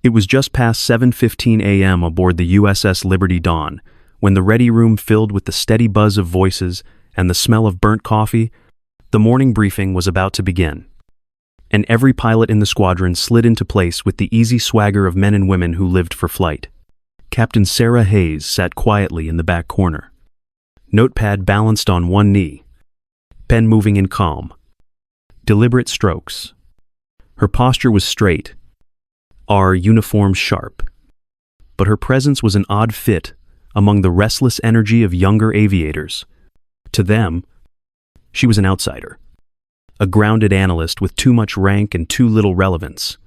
It was just past 7:15 a.m. aboard the USS Liberty Dawn, when the ready room filled with the steady buzz of voices and the smell of burnt coffee. The morning briefing was about to begin, and every pilot in the squadron slid into place with the easy swagger of men and women who lived for flight. Captain Sarah Hayes sat quietly in the back corner, notepad balanced on one knee, pen moving in calm, deliberate strokes. Her posture was straight, our uniform sharp, but her presence was an odd fit among the restless energy of younger aviators. To them, she was an outsider, a grounded analyst with too much rank and too little relevance.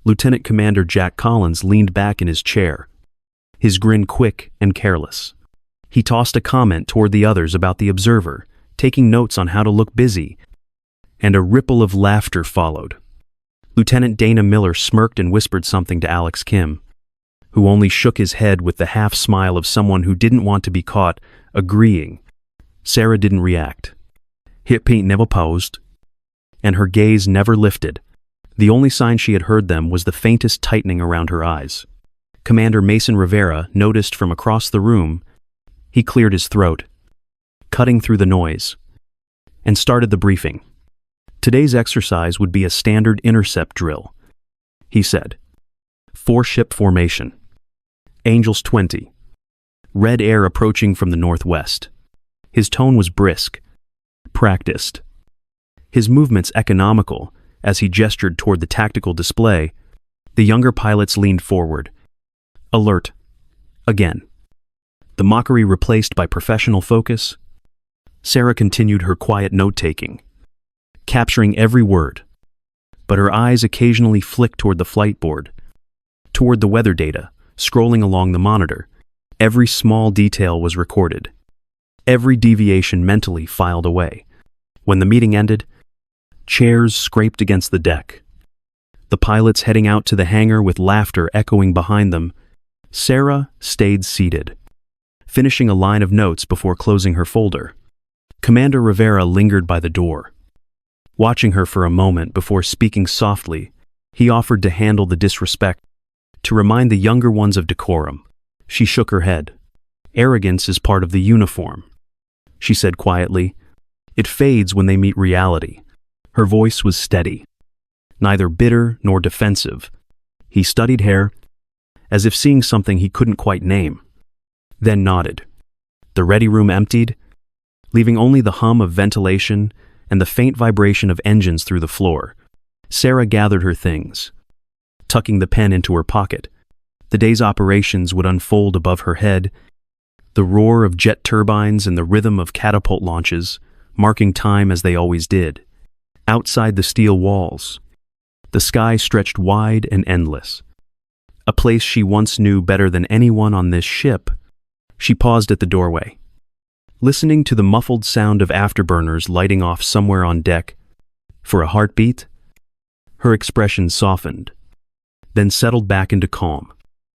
Lieutenant Commander Jack Collins leaned back in his chair, his grin quick and careless. He tossed a comment toward the others about the observer, taking notes on how to look busy, and a ripple of laughter followed. Lieutenant Dana Miller smirked and whispered something to Alex Kim, who only shook his head with the half-smile of someone who didn't want to be caught agreeing. Sarah didn't react. Hip Pete never posed, and her gaze never lifted. The only sign she had heard them was the faintest tightening around her eyes. Commander Mason Rivera noticed from across the room. He cleared his throat, cutting through the noise, and started the briefing. Today's exercise would be a standard intercept drill, he said. 4-ship formation. Angels 20. Red air approaching from the northwest. His tone was brisk, practiced. His movements economical as he gestured toward the tactical display. The younger pilots leaned forward, alert. Again. The mockery replaced by professional focus. Sarah continued her quiet note-taking, capturing every word, but her eyes occasionally flicked toward the flight board, toward the weather data, scrolling along the monitor. Every small detail was recorded, every deviation mentally filed away. When the meeting ended, chairs scraped against the deck, the pilots heading out to the hangar with laughter echoing behind them. Sarah stayed seated, finishing a line of notes before closing her folder. Commander Rivera lingered by the door, watching her for a moment before speaking softly. He offered to handle the disrespect, to remind the younger ones of decorum. She shook her head. Arrogance is part of the uniform, she said quietly. It fades when they meet reality. Her voice was steady, neither bitter nor defensive. He studied her, as if seeing something he couldn't quite name, then nodded. The ready room emptied, leaving only the hum of ventilation and the faint vibration of engines through the floor. Sarah gathered her things, tucking the pen into her pocket. The day's operations would unfold above her head, the roar of jet turbines and the rhythm of catapult launches, marking time as they always did. Outside the steel walls, the sky stretched wide and endless, a place she once knew better than anyone on this ship. She paused at the doorway, listening to the muffled sound of afterburners lighting off somewhere on deck. For a heartbeat, her expression softened, then settled back into calm.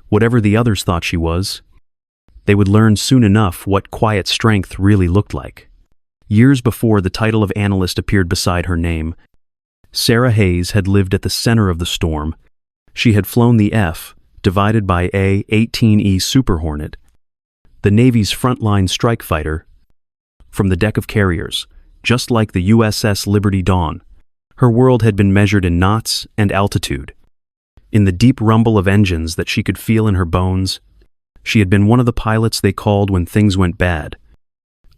Whatever the others thought she was, they would learn soon enough what quiet strength really looked like. Years before the title of analyst appeared beside her name, Sarah Hayes had lived at the center of the storm. She had flown the F, divided by A-18E Super Hornet, the Navy's frontline strike fighter, from the deck of carriers, just like the USS Liberty Dawn. Her world had been measured in knots and altitude, in the deep rumble of engines that she could feel in her bones. She had been one of the pilots they called when things went bad,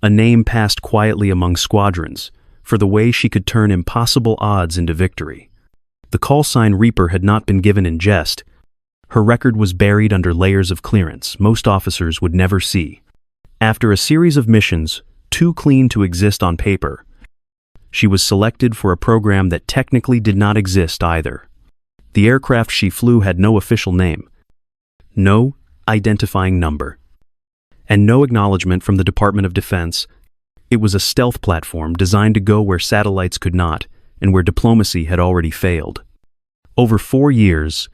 a name passed quietly among squadrons for the way she could turn impossible odds into victory. The call sign Reaper had not been given in jest. Her record was buried under layers of clearance most officers would never see. After a series of missions, too clean to exist on paper, she was selected for a program that technically did not exist either. The aircraft she flew had no official name, no identifying number, and no acknowledgement from the Department of Defense. It was a stealth platform designed to go where satellites could not and where diplomacy had already failed. Over 4 years,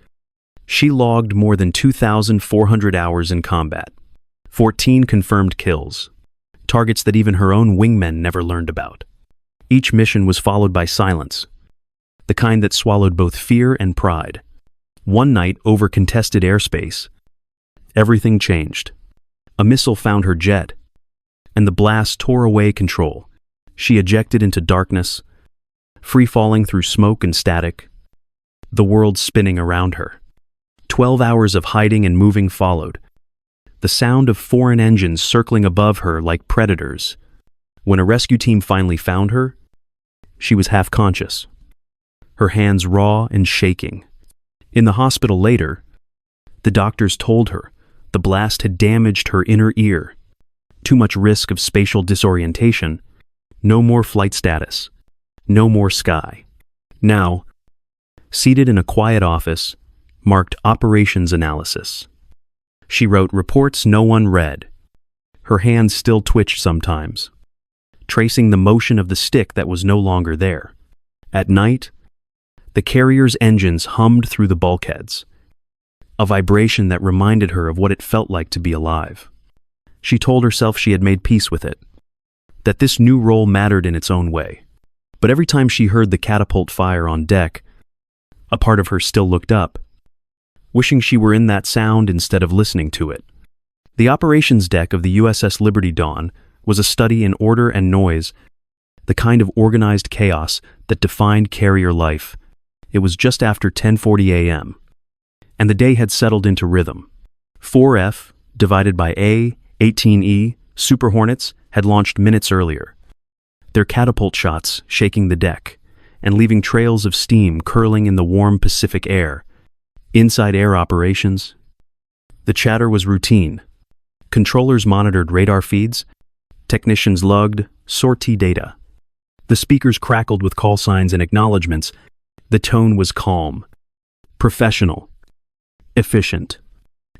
she logged more than 2,400 hours in combat, 14 confirmed kills, targets that even her own wingmen never learned about. Each mission was followed by silence, the kind that swallowed both fear and pride. One night over contested airspace, everything changed. A missile found her jet, and the blast tore away control. She ejected into darkness, free-falling through smoke and static, the world spinning around her. 12 hours of hiding and moving followed, the sound of foreign engines circling above her like predators. When a rescue team finally found her, she was half conscious, her hands raw and shaking. In the hospital later, the doctors told her the blast had damaged her inner ear. Too much risk of spatial disorientation, no more flight status, no more sky. Now, seated in a quiet office, marked operations analysis. She wrote reports no one read. Her hands still twitched sometimes, tracing the motion of the stick that was no longer there. At night, the carrier's engines hummed through the bulkheads, a vibration that reminded her of what it felt like to be alive. She told herself she had made peace with it, that this new role mattered in its own way. But every time she heard the catapult fire on deck, a part of her still looked up, wishing she were in that sound instead of listening to it. The operations deck of the USS Liberty Dawn was a study in order and noise, the kind of organized chaos that defined carrier life. It was just after 10:40 a.m., and the day had settled into rhythm. 4F, divided by A, 18E, Super Hornets, had launched minutes earlier, their catapult shots shaking the deck and leaving trails of steam curling in the warm Pacific air. Inside air operations, the chatter was routine. Controllers monitored radar feeds, technicians logged sortie data. The speakers crackled with call signs and acknowledgments. The tone was calm, professional, efficient.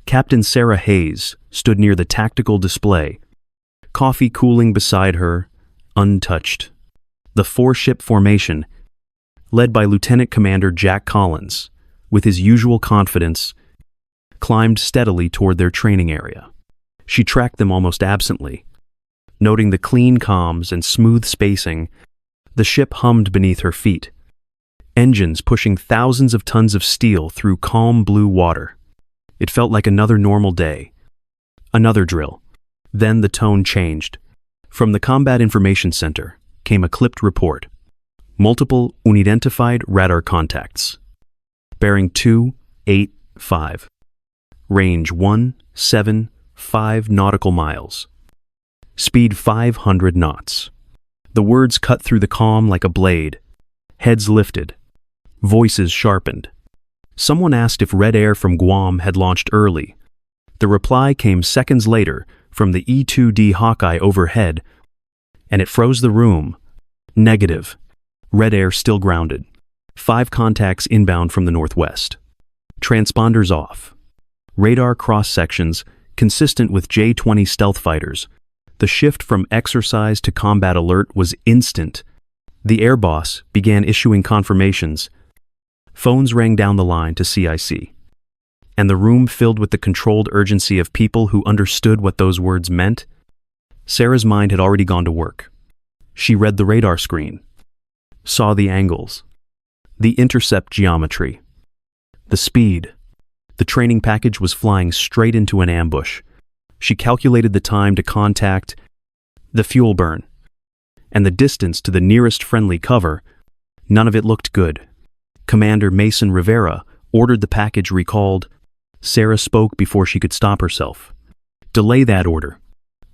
Captain Sarah Hayes stood near the tactical display, coffee cooling beside her, untouched. The four-ship formation, led by Lieutenant Commander Jack Collins, with his usual confidence, climbed steadily toward their training area. She tracked them almost absently, noting the clean comms and smooth spacing. The ship hummed beneath her feet, engines pushing thousands of tons of steel through calm blue water. It felt like another normal day, another drill. Then the tone changed. From the Combat Information Center came a clipped report. Multiple unidentified radar contacts. Bearing 285. Range 175 nautical miles. Speed 500 knots. The words cut through the calm like a blade. Heads lifted. Voices sharpened. Someone asked if Red Air from Guam had launched early. The reply came seconds later from the E-2D Hawkeye overhead, and it froze the room. Negative. Red Air still grounded. 5 contacts inbound from the northwest. Transponders off. Radar cross-sections consistent with J-20 stealth fighters. The shift from exercise to combat alert was instant. The air boss began issuing confirmations. Phones rang down the line to CIC, and the room filled with the controlled urgency of people who understood what those words meant. Sarah's mind had already gone to work. She read the radar screen, saw the angles, the intercept geometry, the speed. The training package was flying straight into an ambush. She calculated the time to contact, the fuel burn, and the distance to the nearest friendly cover. None of it looked good. Commander Mason Rivera ordered the package recalled. Sarah spoke before she could stop herself. Delay that order.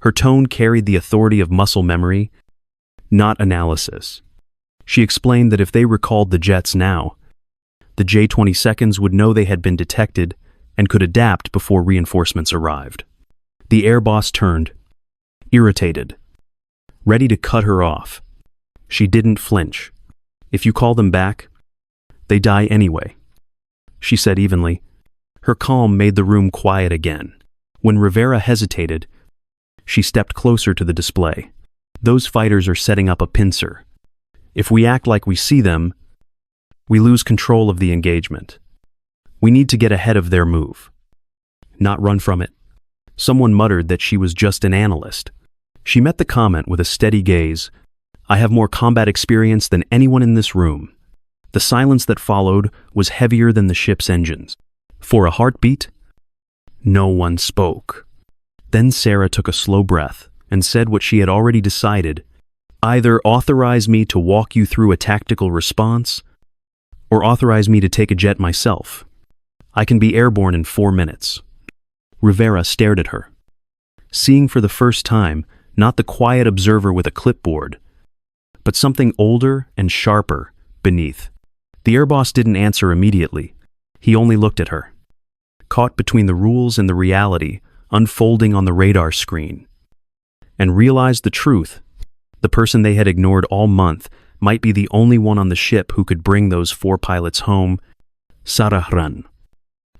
Her tone carried the authority of muscle memory, not analysis. She explained that if they recalled the jets now, the J-22s would know they had been detected and could adapt before reinforcements arrived. The air boss turned, irritated, ready to cut her off. She didn't flinch. If you call them back, they die anyway, she said evenly. Her calm made the room quiet again. When Rivera hesitated, she stepped closer to the display. Those fighters are setting up a pincer. If we act like we see them, we lose control of the engagement. We need to get ahead of their move, not run from it. Someone muttered that she was just an analyst. She met the comment with a steady gaze. I have more combat experience than anyone in this room. The silence that followed was heavier than the ship's engines. For a heartbeat, no one spoke. Then Sarah took a slow breath and said what she had already decided: either authorize me to walk you through a tactical response, or authorize me to take a jet myself. I can be airborne in 4 minutes. Rivera stared at her, seeing for the first time not the quiet observer with a clipboard, but something older and sharper beneath. The air boss didn't answer immediately. He only looked at her, caught between the rules and the reality unfolding on the radar screen, and realized the truth. The person they had ignored all month might be the only one on the ship who could bring those 4 pilots home. Sarahran.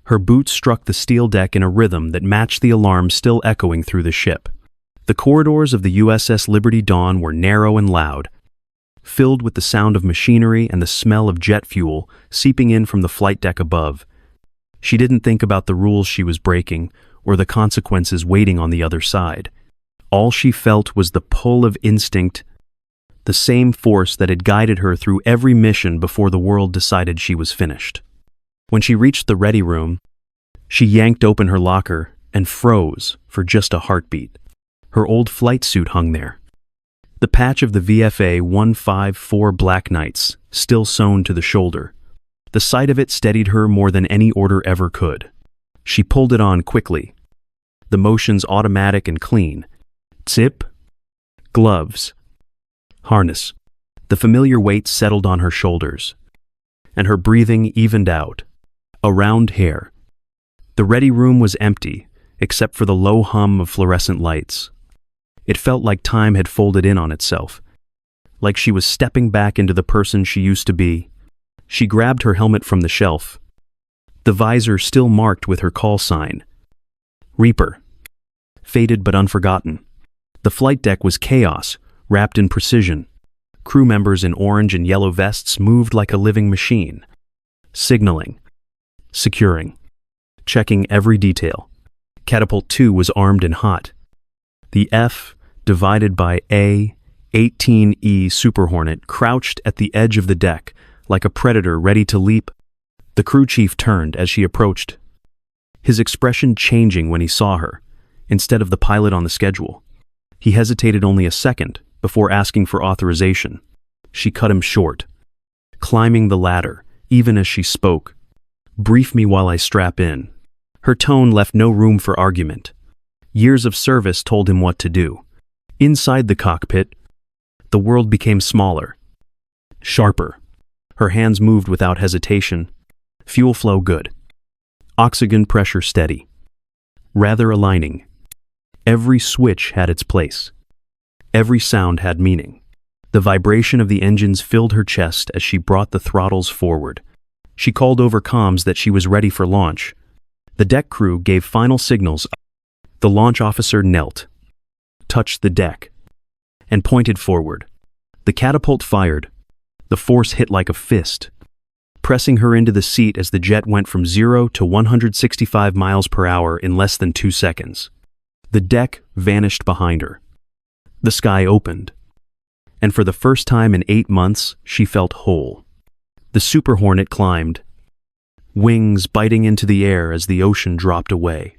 Her boots struck the steel deck in a rhythm that matched the alarm still echoing through the ship. The corridors of the USS Liberty Dawn were narrow and loud, filled with the sound of machinery and the smell of jet fuel seeping in from the flight deck above. She didn't think about the rules she was breaking or the consequences waiting on the other side. All she felt was the pull of instinct, the same force that had guided her through every mission before the world decided she was finished. When she reached the ready room, she yanked open her locker and froze for just a heartbeat. Her old flight suit hung there, the patch of the VFA 154 Black Knights still sewn to the shoulder. The sight of it steadied her more than any order ever could. She pulled it on quickly, the motions automatic and clean. Zip, gloves, harness. The familiar weight settled on her shoulders, and her breathing evened out. Around hair. The ready room was empty, except for the low hum of fluorescent lights. It felt like time had folded in on itself, like she was stepping back into the person she used to be. She grabbed her helmet from the shelf, the visor still marked with her call sign. Reaper. Faded but unforgotten. The flight deck was chaos, wrapped in precision. Crew members in orange and yellow vests moved like a living machine, signaling, securing, checking every detail. Catapult 2 was armed and hot. The F, divided by A-18E Super Hornet, crouched at the edge of the deck, like a predator ready to leap. The crew chief turned as she approached, his expression changing when he saw her, instead of the pilot on the schedule. He hesitated only a second before asking for authorization. She cut him short, climbing the ladder, even as she spoke. Brief me while I strap in. Her tone left no room for argument. Years of service told him what to do. Inside the cockpit, the world became smaller, sharper. Her hands moved without hesitation. Fuel flow good. Oxygen pressure steady. Rather aligning. Every switch had its place. Every sound had meaning. The vibration of the engines filled her chest as she brought the throttles forward. She called over comms that she was ready for launch. The deck crew gave final signals. The launch officer knelt, touched the deck, and pointed forward. The catapult fired. The force hit like a fist, pressing her into the seat as the jet went from 0 to 165 miles per hour in less than 2 seconds. The deck vanished behind her. The sky opened, and for the first time in 8 months, she felt whole. The Super Hornet climbed, wings biting into the air as the ocean dropped away.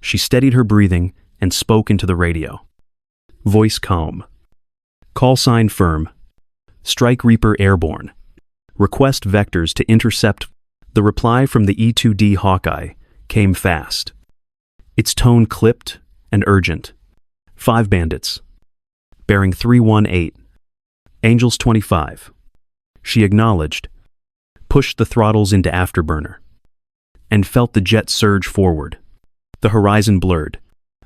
She steadied her breathing and spoke into the radio. Voice calm. Call sign firm. Strike Reaper airborne. Request vectors to intercept. The reply from the E-2D Hawkeye came fast, its tone clipped and urgent. 5 bandits. Bearing 318. Angels 25. She acknowledged, pushed the throttles into afterburner, and felt the jet surge forward. The horizon blurred.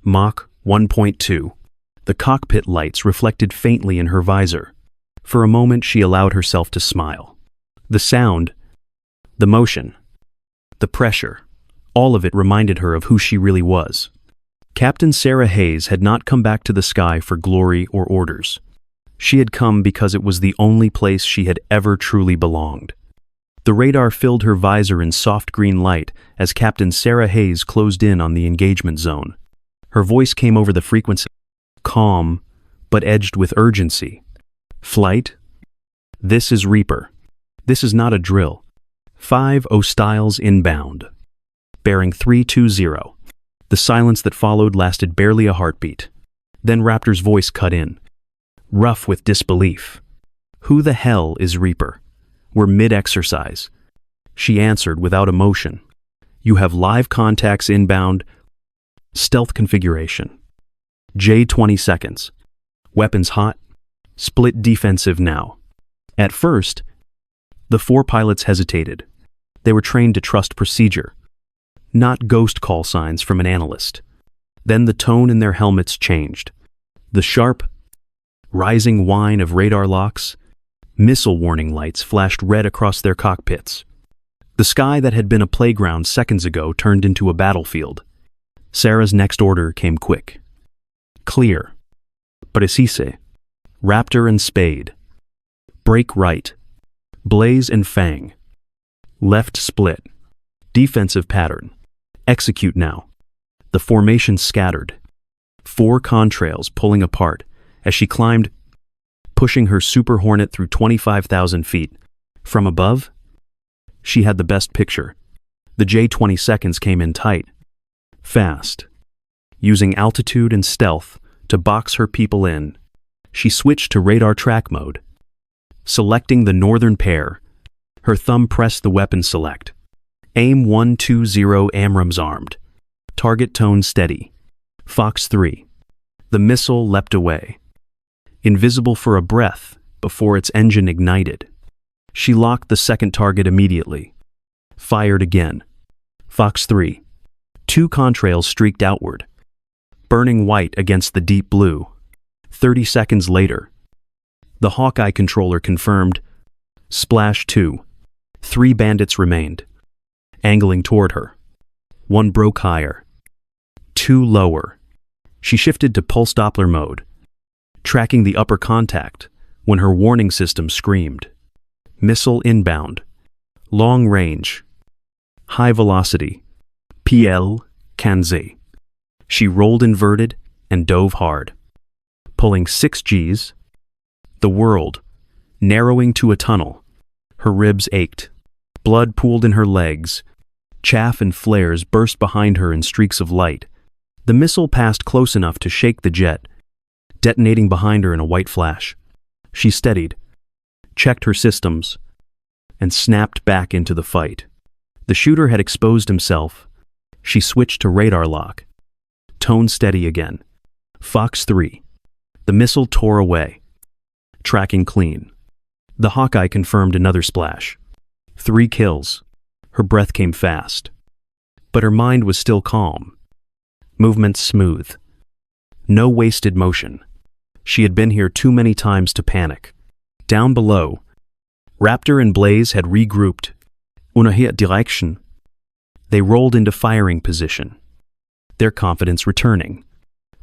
Mach 1.2. The cockpit lights reflected faintly in her visor. For a moment she allowed herself to smile. The sound, the motion, the pressure, all of it reminded her of who she really was. Captain Sarah Hayes had not come back to the sky for glory or orders. She had come because it was the only place she had ever truly belonged. The radar filled her visor in soft green light as Captain Sarah Hayes closed in on the engagement zone. Her voice came over the frequency, calm, but edged with urgency. Flight? This is Reaper. This is not a drill. 5 hostiles inbound. Bearing 320. The silence that followed lasted barely a heartbeat. Then Raptor's voice cut in, rough with disbelief. Who the hell is Reaper? We're mid-exercise. She answered without emotion. You have live contacts inbound. Stealth configuration. J 20 seconds. Weapons hot. Split defensive now. At first, the 4 pilots hesitated. They were trained to trust procedure, not ghost call signs from an analyst. Then the tone in their helmets changed. The sharp, rising whine of radar locks, missile warning lights flashed red across their cockpits. The sky that had been a playground seconds ago turned into a battlefield. Sarah's next order came quick. Clear. Precise. Raptor and Spade. Break right. Blaze and Fang. Left split. Defensive pattern. Execute now. The formation scattered. 4 contrails pulling apart as she climbed, pushing her Super Hornet through 25,000 feet. From above, she had the best picture. The J 20 seconds came in tight. Fast. Using altitude and stealth to box her people in, she switched to radar track mode. Selecting the northern pair, her thumb pressed the weapon select. Aim 120 Amrams armed. Target tone steady. Fox 3. The missile leapt away, invisible for a breath before its engine ignited. She locked the second target immediately. Fired again. Fox 3. 2 contrails streaked outward, burning white against the deep blue. 30 seconds later, the Hawkeye controller confirmed. Splash 2. 3 bandits remained, angling toward her. 1 broke higher. 2 lower. She shifted to pulse Doppler mode, tracking the upper contact when her warning system screamed. Missile inbound. Long range. High velocity. PL Kanze. She rolled inverted and dove hard, pulling 6 Gs. The world, narrowing to a tunnel. Her ribs ached. Blood pooled in her legs. Chaff and flares burst behind her in streaks of light. The missile passed close enough to shake the jet, detonating behind her in a white flash. She steadied, checked her systems, and snapped back into the fight. The shooter had exposed himself. She switched to radar lock. Tone steady again. Fox 3. The missile tore away, tracking clean. The Hawkeye confirmed another splash. 3 kills. Her breath came fast, but her mind was still calm. Movement smooth. No wasted motion. She had been here too many times to panic. Down below, Raptor and Blaze had regrouped. Unerhört direction. They rolled into firing position, their confidence returning.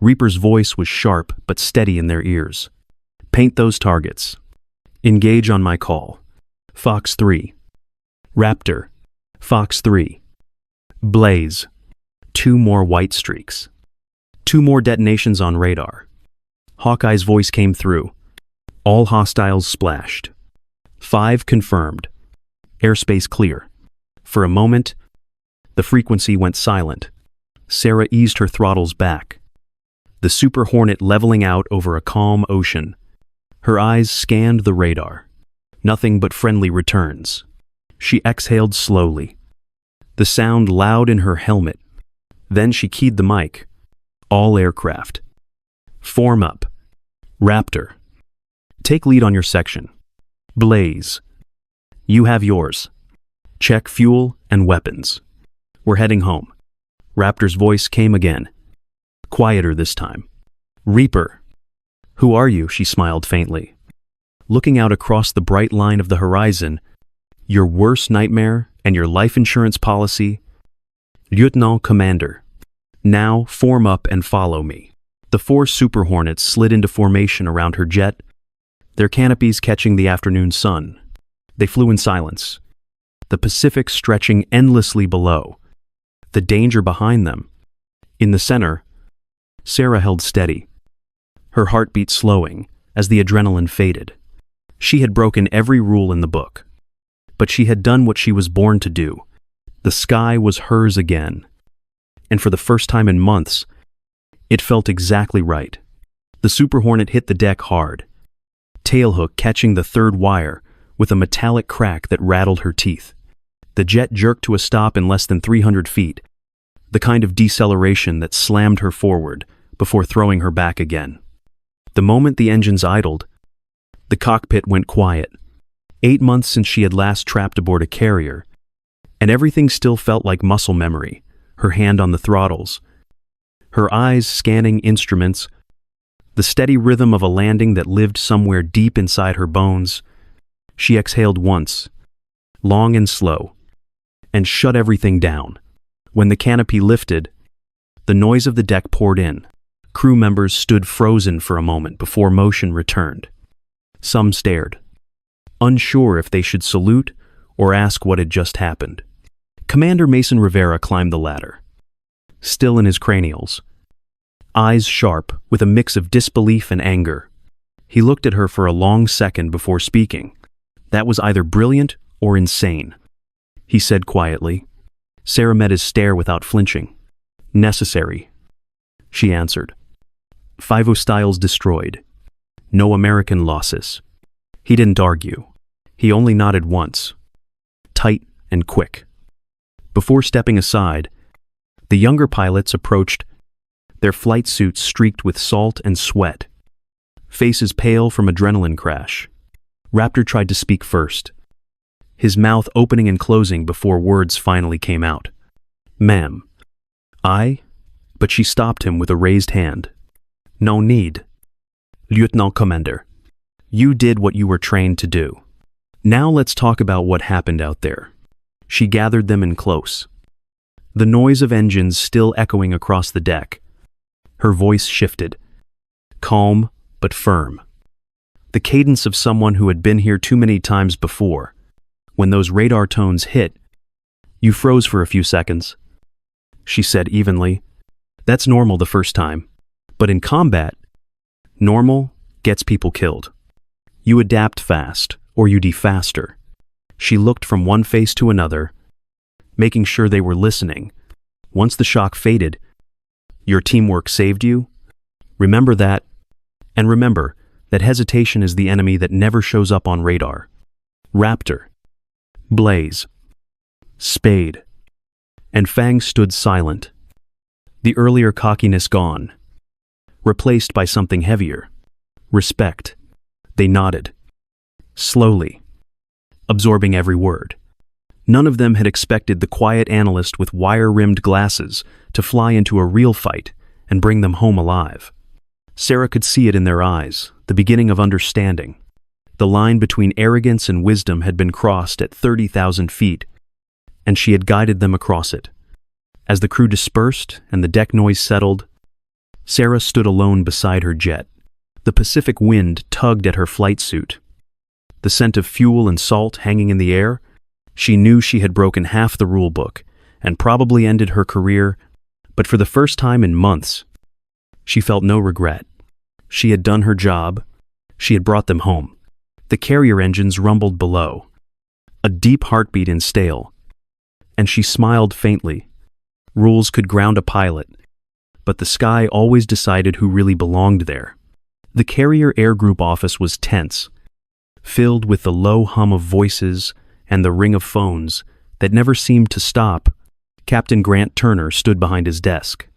Reaper's voice was sharp but steady in their ears. Paint those targets. Engage on my call. Fox 3. Raptor. Fox 3. Blaze. 2 more white streaks. 2 more detonations on radar. Hawkeye's voice came through. All hostiles splashed. 5 confirmed. Airspace clear. For a moment, the frequency went silent. Sarah eased her throttles back, the Super Hornet leveling out over a calm ocean. Her eyes scanned the radar. Nothing but friendly returns. She exhaled slowly, the sound loud in her helmet. Then she keyed the mic. All aircraft. Form up. Raptor. Take lead on your section. Blaze. You have yours. Check fuel and weapons. We're heading home. Raptor's voice came again, quieter this time. Reaper. Who are you? She smiled faintly, looking out across the bright line of the horizon. Your worst nightmare and your life insurance policy? Lieutenant Commander. Now form up and follow me. The 4 Super Hornets slid into formation around her jet, their canopies catching the afternoon sun. They flew in silence, the Pacific stretching endlessly below, the danger behind them. In the center, Sarah held steady, her heartbeat slowing as the adrenaline faded. She had broken every rule in the book. But she had done what she was born to do. The sky was hers again. And for the first time in months, it felt exactly right. The Super Hornet hit the deck hard, tailhook catching the third wire with a metallic crack that rattled her teeth. The jet jerked to a stop in less than 300 feet, the kind of deceleration that slammed her forward before throwing her back again. The moment the engines idled, the cockpit went quiet. 8 months since she had last trapped aboard a carrier, and everything still felt like muscle memory, her hand on the throttles, her eyes scanning instruments, the steady rhythm of a landing that lived somewhere deep inside her bones. She exhaled once, long and slow, and shut everything down. When the canopy lifted, the noise of the deck poured in. Crew members stood frozen for a moment before motion returned. Some stared, unsure if they should salute or ask what had just happened. Commander Mason Rivera climbed the ladder, still in his cranials, eyes sharp with a mix of disbelief and anger. He looked at her for a long second before speaking. That was either brilliant or insane, he said quietly. Sarah met his stare without flinching. Necessary, she answered. 5 styles destroyed. No American losses. He didn't argue. He only nodded once, tight and quick. Before stepping aside, the younger pilots approached, their flight suits streaked with salt and sweat, faces pale from adrenaline crash. Raptor tried to speak first, his mouth opening and closing before words finally came out. "Ma'am, but she stopped him with a raised hand. "No need. Lieutenant Commander, you did what you were trained to do. Now let's talk about what happened out there." She gathered them in close, the noise of engines still echoing across the deck. Her voice shifted, calm but firm. The cadence of someone who had been here too many times before. When those radar tones hit, "You froze for a few seconds," she said evenly. "That's normal the first time. But in combat, normal gets people killed. You adapt fast, or you defaster." She looked from one face to another, making sure they were listening. Once the shock faded, "Your teamwork saved you. Remember that, and remember that hesitation is the enemy that never shows up on radar." Raptor, Blaze, Spade, and Fang stood silent, the earlier cockiness gone, replaced by something heavier. Respect. They nodded, slowly, absorbing every word. None of them had expected the quiet analyst with wire-rimmed glasses to fly into a real fight and bring them home alive. Sarah could see it in their eyes, the beginning of understanding. The line between arrogance and wisdom had been crossed at 30,000 feet, and she had guided them across it. As the crew dispersed and the deck noise settled, Sarah stood alone beside her jet. The Pacific wind tugged at her flight suit. The scent of fuel and salt hanging in the air. She knew she had broken half the rule book and probably ended her career, but for the first time in months, she felt no regret. She had done her job. She had brought them home. The carrier engines rumbled below, a deep heartbeat in stale, and she smiled faintly. Rules could ground a pilot, but the sky always decided who really belonged there. The carrier air group office was tense, filled with the low hum of voices and the ring of phones that never seemed to stop. Captain Grant Turner stood behind his desk,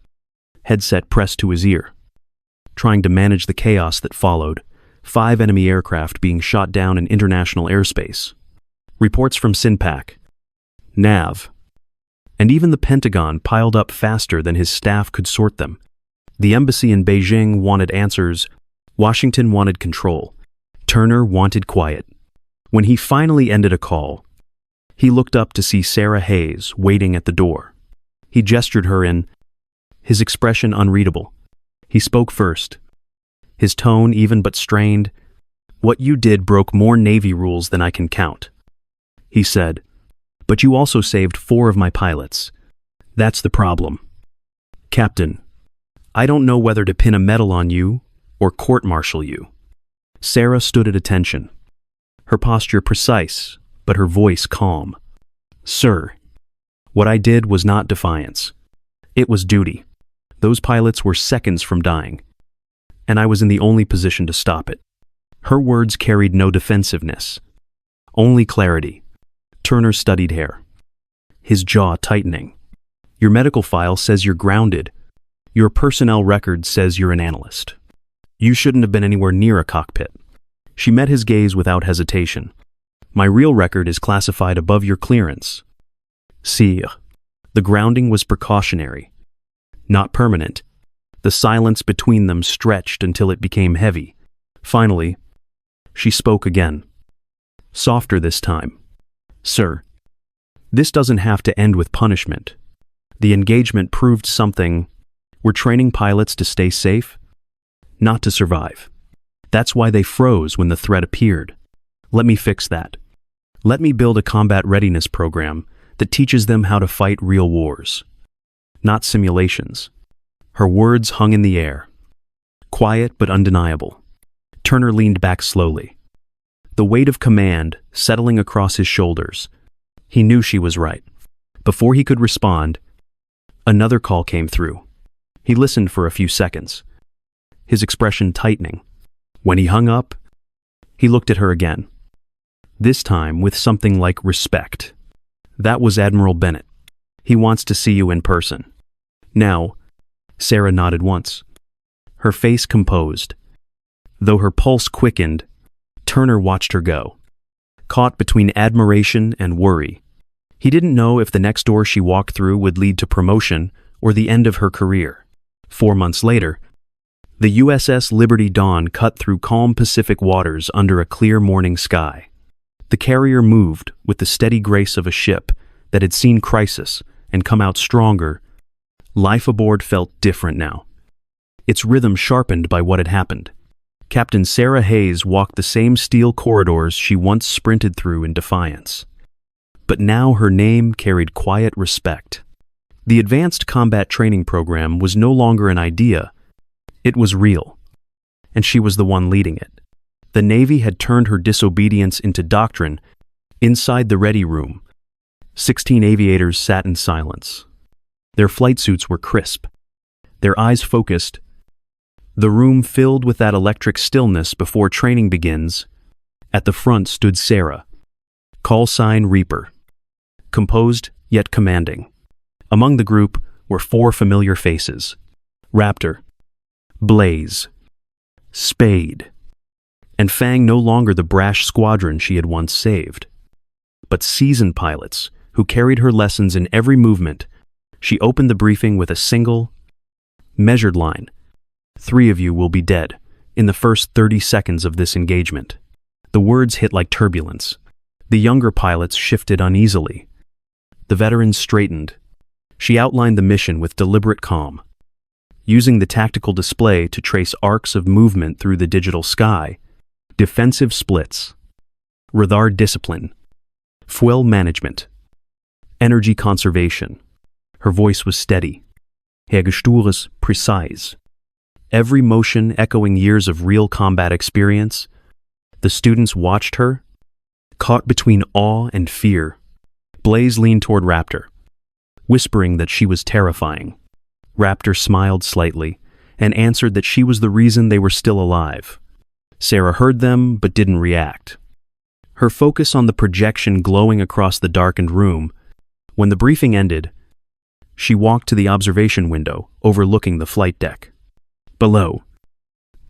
headset pressed to his ear, trying to manage the chaos that followed. 5 enemy aircraft being shot down in international airspace. Reports from SINPAC, NAV, and even the Pentagon piled up faster than his staff could sort them. The embassy in Beijing wanted answers. Washington wanted control. Turner wanted quiet. When he finally ended a call, he looked up to see Sarah Hayes waiting at the door. He gestured her in, his expression unreadable. He spoke first, his tone even but strained. "What you did broke more Navy rules than I can count," he said. "But you also saved 4 of my pilots. That's the problem. Captain, I don't know whether to pin a medal on you or court-martial you." Sarah stood at attention, her posture precise, but her voice calm. "Sir, what I did was not defiance. It was duty. Those pilots were seconds from dying, and I was in the only position to stop it." Her words carried no defensiveness, only clarity. Turner studied her, his jaw tightening. "Your medical file says you're grounded. Your personnel record says you're an analyst. You shouldn't have been anywhere near a cockpit." She met his gaze without hesitation. "My real record is classified above your clearance." Sire. The grounding was precautionary, not permanent. The silence between them stretched until it became heavy. Finally, she spoke again, softer this time. "Sir, this doesn't have to end with punishment. The engagement proved something. We're training pilots to stay safe, not to survive. That's why they froze when the threat appeared. Let me fix that. Let me build a combat readiness program that teaches them how to fight real wars, not simulations." Her words hung in the air, quiet but undeniable. Turner leaned back slowly, the weight of command settling across his shoulders. He knew she was right. Before he could respond, another call came through. He listened for a few seconds, his expression tightening. When he hung up, he looked at her again, this time with something like respect. "That was Admiral Bennett. He wants to see you in person." "Now," Sarah nodded once, her face composed. Though her pulse quickened, Turner watched her go, caught between admiration and worry. He didn't know if the next door she walked through would lead to promotion or the end of her career. 4 months later, the USS Liberty Dawn cut through calm Pacific waters under a clear morning sky. The carrier moved with the steady grace of a ship that had seen crisis and come out stronger. Life aboard felt different now, its rhythm sharpened by what had happened. Captain Sarah Hayes walked the same steel corridors she once sprinted through in defiance. But now her name carried quiet respect. The Advanced Combat Training Program was no longer an idea. It was real, and she was the one leading it. The Navy had turned her disobedience into doctrine. Inside the ready room, 16 aviators sat in silence. Their flight suits were crisp, their eyes focused. The room filled with that electric stillness before training begins. At the front stood Sarah, call sign Reaper, composed yet commanding. Among the group were 4 familiar faces: Raptor, Blaze, Spade, and Fang, no longer the brash squadron she had once saved, but seasoned pilots who carried her lessons in every movement. She opened the briefing with a single, measured line: 3 of you will be dead in the first 30 seconds of this engagement. The words hit like turbulence. The younger pilots shifted uneasily. The veterans straightened. She outlined the mission with deliberate calm, using the tactical display to trace arcs of movement through the digital sky: defensive splits, radar discipline, fuel management, energy conservation. Her voice was steady, Hergestures precise, every motion echoing years of real combat experience. The students watched her, caught between awe and fear. Blaze leaned toward Raptor, whispering that she was terrifying. Raptor smiled slightly and answered that she was the reason they were still alive. Sarah heard them but didn't react, her focus on the projection glowing across the darkened room. When the briefing ended, she walked to the observation window overlooking the flight deck. Below,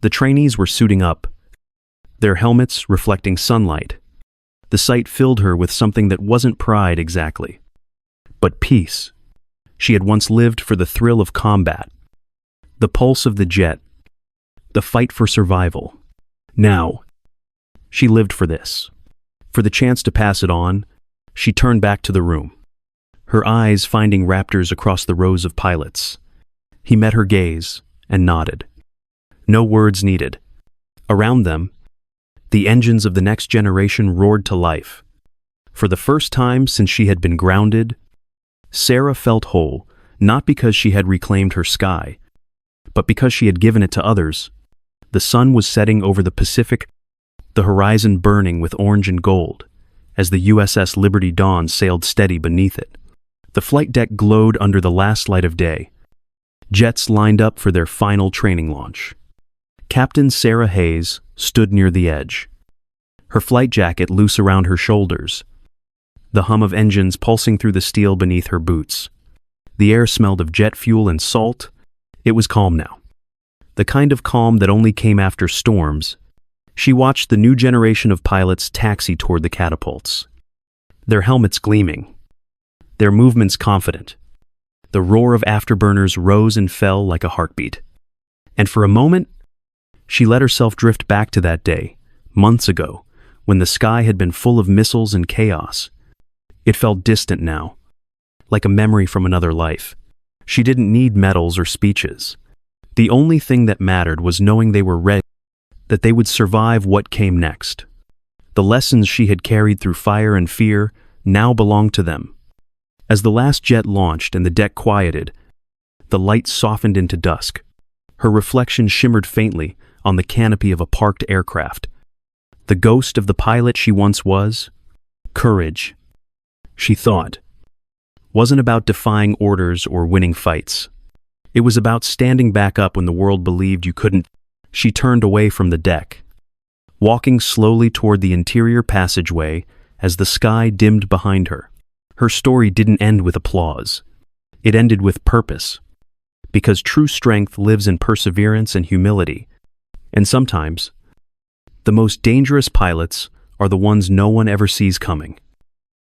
the trainees were suiting up, their helmets reflecting sunlight. The sight filled her with something that wasn't pride exactly, but peace. She had once lived for the thrill of combat, the pulse of the jet, the fight for survival. Now, she lived for this, for the chance to pass it on. She turned back to the room, her eyes finding Raptors across the rows of pilots. He met her gaze and nodded. No words needed. Around them, the engines of the next generation roared to life. For the first time since she had been grounded, Sarah felt whole, not because she had reclaimed her sky, but because she had given it to others. The sun was setting over the Pacific, the horizon burning with orange and gold, as the USS Liberty Dawn sailed steady beneath it. The flight deck glowed under the last light of day. Jets lined up for their final training launch. Captain Sarah Hayes stood near the edge, her flight jacket loose around her shoulders, the hum of engines pulsing through the steel beneath her boots. The air smelled of jet fuel and salt. It was calm now. The kind of calm that only came after storms. She watched the new generation of pilots taxi toward the catapults, their helmets gleaming, their movements confident. The roar of afterburners rose and fell like a heartbeat. And for a moment, she let herself drift back to that day, months ago, when the sky had been full of missiles and chaos. It felt distant now, like a memory from another life. She didn't need medals or speeches. The only thing that mattered was knowing they were ready, that they would survive what came next. The lessons she had carried through fire and fear now belonged to them. As the last jet launched and the deck quieted, the light softened into dusk. Her reflection shimmered faintly on the canopy of a parked aircraft. The ghost of the pilot she once was. Courage, she thought, wasn't about defying orders or winning fights. It was about standing back up when the world believed you couldn't. She turned away from the deck, walking slowly toward the interior passageway as the sky dimmed behind her. Her story didn't end with applause. It ended with purpose, because true strength lives in perseverance and humility. And sometimes, the most dangerous pilots are the ones no one ever sees coming.